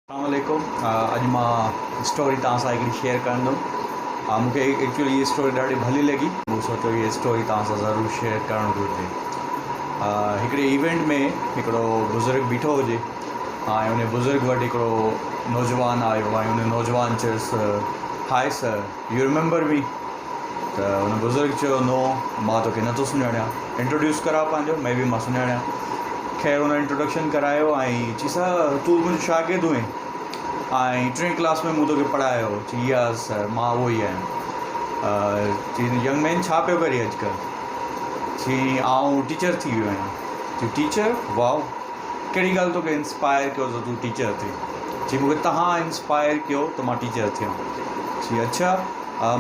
अस्सलामुअलैकुम। अॼु मां स्टोरी तव्हां सां हिकिड़ी शेयर कंदुमि। मूंखे एक्चुअली इहा स्टोरी ॾाढी भली लॻी। मूं सोचियो इहा स्टोरी तव्हां सां ज़रूरु शेयर करणु घुरिजे। हिकिड़े इवेंट में हिकिड़ो बुज़ुर्ग बीठो हुजे ऐं उन बुज़ुर्ग वटि हिकिड़ो नौजवान आयो ऐं उन नौजवान चयोसि, हाय सर, यू रिमेंबर मी? त उन बुज़ुर्ग चयो, नो, मां तोखे नथो सुञाणियां। इंट्रोड्यूस करा पंहिंजो, मैं बि मां सुञाणियां। ख़ैर उन इंट्रोडक्शन करायो ऐं चई, सर तूं मुंहिंजो शागिर्दु हुएं ऐं 3 क्लास में मूं तोखे पढ़ायो। चई, यस सर, मां उहो ई आहियां। चई, यंग मैन छा पियो करे अॼुकल्ह? चई, आउं टीचर थी वियो आहियां। चई, टीचर? वाओ, कहिड़ी ॻाल्हि तोखे इंस्पायर कयो त तूं टीचर थी? चई, मूंखे तव्हां इंस्पायर कयो त मां टीचर थियुमि। चई, अच्छा,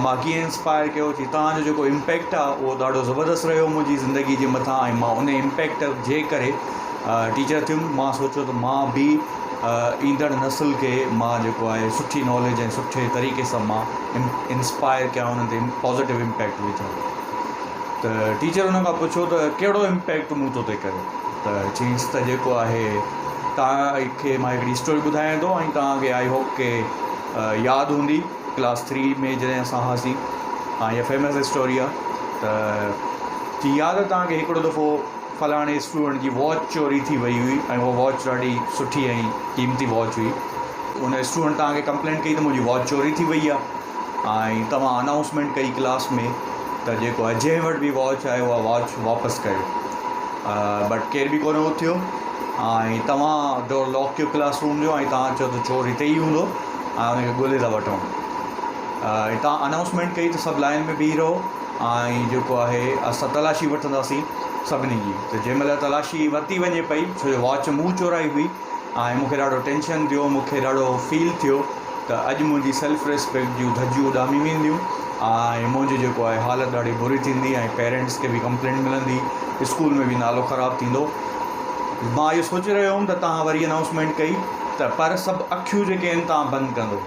मां कीअं इंस्पायर कयो? चई, तव्हांजो जेको इम्पैक्ट आहे उहो ॾाढो ज़बरदस्तु रहियो मुंहिंजी ज़िंदगी जे मथां ऐं मां उन इम्पैक्ट जे करे टीचर थियुमि। मां सोचियो त मां बि ईंदड़ नस्ल खे मां जेको आहे सुठी नॉलेज ऐं सुठे तरीक़े सां मां इंस्पायर कयां, उन्हनि ते पॉज़िटिव इम्पैक्ट विझां। त टीचर हुन खां पुछो त कहिड़ो इम्पैक्ट मूं तो ते करे? त चईंसि त जेको आहे तव्हांखे मां हिकिड़ी स्टोरी ॿुधायां थो ऐं तव्हांखे आई होप के यादि हूंदी क्लास 3 में जॾहिं असां हुआसीं। इहा फेमस स्टोरी आहे। त जी यादि आहे तव्हांखे, हिकिड़ो दफ़ो फलाणे स्टूडेंट जी वॉच चोरी थी वई हुई ऐं उहा वॉच ॾाढी सुठी ऐं क़ीमती वॉच हुई। उन स्टूडेंट तव्हांखे कंप्लेंट कई त मुंहिंजी वॉच चोरी थी वई आहे ऐं तव्हां अनाउंसमेंट कई क्लास में त जेको आहे जंहिं वटि बि वॉच आहे उहा वॉच वापसि कयो। बट केर बि कोन उथियो ऐं तव्हां डोर लॉक कयो क्लासरूम जो ऐं तव्हां चयो त चोर हिते ई हूंदो ऐं हुनखे ॻोल्हे था वठूं। तव्हां अनाउंसमेंट कई त सभु लाइन में बीह रहो ऐं जेको आहे असां तलाशी वठंदासीं सभिनी जी। त जंहिं महिल तलाशी वरिती वञे पई, छो जो वॉच मूं चोराई हुई ऐं मूंखे ॾाढो टेंशन थियो, मूंखे ॾाढो फील थियो त अॼु मुंहिंजी सेल्फ रिस्पेक्ट जूं धज्जियूं उॾामी वेंदियूं ऐं मुंहिंजो जेको आहे हालति ॾाढी बुरी थींदी ऐं पेरेंट्स खे बि कंप्लेंट मिलंदी, स्कूल में बि नालो ख़राबु थींदो। मां इहो सोचे रहियो हुउमि त तव्हां वरी अनाउंसमेंट कई त पर सभु अखियूं जेके आहिनि तव्हां बंदि कंदो,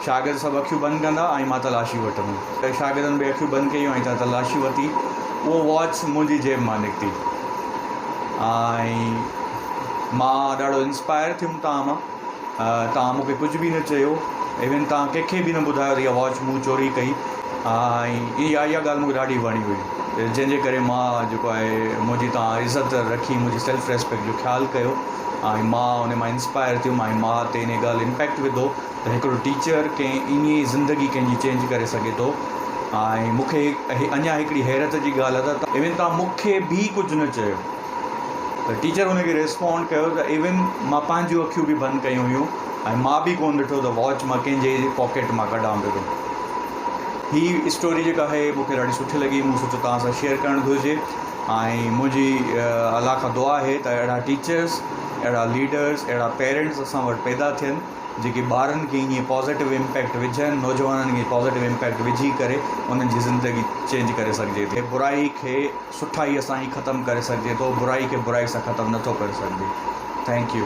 शागिर्द सभु अखियूं बंदि कंदा ऐं मां तलाशी वठंदुमि। त शागिर्दनि बि अखियूं बंदि कयूं ऐं तव्हां तलाशी वरिती। उहो वॉच मुंहिंजी जेब मां निकिती ऐं मां ॾाढो इंस्पायर थियुमि तव्हां मां। तव्हां मूंखे कुझु बि न चयो, इवन तव्हां कंहिंखे बि न ॿुधायो त इहा वॉच मूं चोरी कई ऐं इहा ॻाल्हि मूंखे ॾाढी वणी हुई, जंहिंजे करे मां जेको आहे मुंहिंजी तव्हां इज़त रखी, मुंहिंजी सेल्फ रिस्पेक्ट जो ख़्यालु कयो ऐं मां उन मां इंस्पायर थियुमि ऐं मां ते इन ॻाल्हि इम्पैक्ट विधो त हिकिड़ो टीचर कंहिं ईअं ई ज़िंदगी कंहिंजी चेंज करे सघे थो। ऐं मूंखे अञा हिकिड़ी हैरत जी ॻाल्हि आहे त इवन तव्हां मूंखे बि कुझु न चयो त टीचर हुनखे रिस्पॉन्ड कयो त इवन मां पंहिंजियूं अखियूं बि बंदि कयूं हुयूं ऐं मां बि कोन ॾिठो त वॉच मां कंहिंजे पॉकेट मां कढां पियो। हीअ स्टोरी जेका आहे मूंखे ॾाढी सुठी लॻी। मूं सोचियो तव्हां सां शेयर करणु घुरिजे ऐं मुंहिंजी अलाह खां दुआ आहे त अहिड़ा टीचर्स, अहिड़ा लीडर्स, अहिड़ा पेरेंट्स असां वटि पैदा थियनि जेके ॿारनि खे ईअं पॉज़िटिव इम्पैक्ट विझनि, नौजवाननि खे पॉज़िटिव इम्पैक्ट विझी करे उन्हनि जी ज़िंदगी चेंज करे सघिजे थी। बुराई खे सुठाईअ सां ई ख़तमु करे सघिजे थो, बुराई खे बुराई सां ख़तमु नथो करे सघिजे। Thank U.